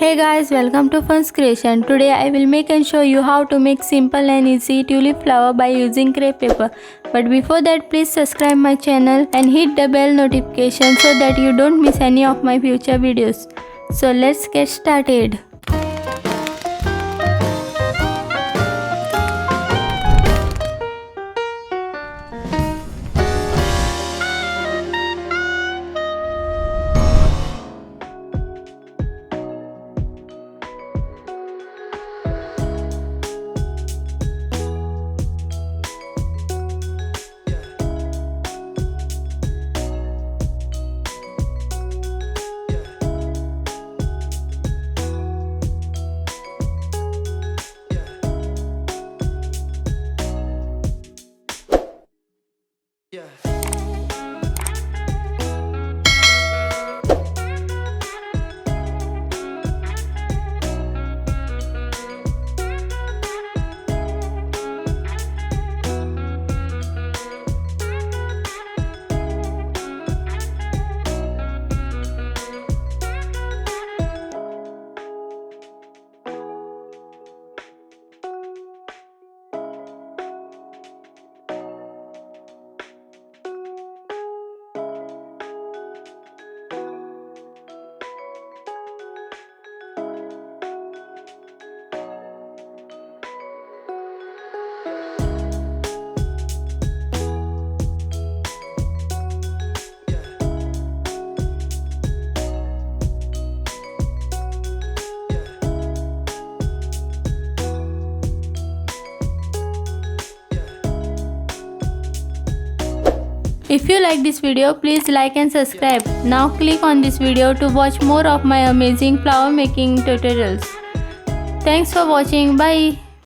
Hey guys, welcome to Ferns Creation. Today I will make and show you how to make simple and easy tulip flower by using crepe paper. But before that, please subscribe my channel and hit the bell notification so that you don't miss any of my future videos. So let's get started. If you like this video, please like and subscribe. Now click on this video to watch more of my amazing flower making tutorials. Thanks for watching. Bye.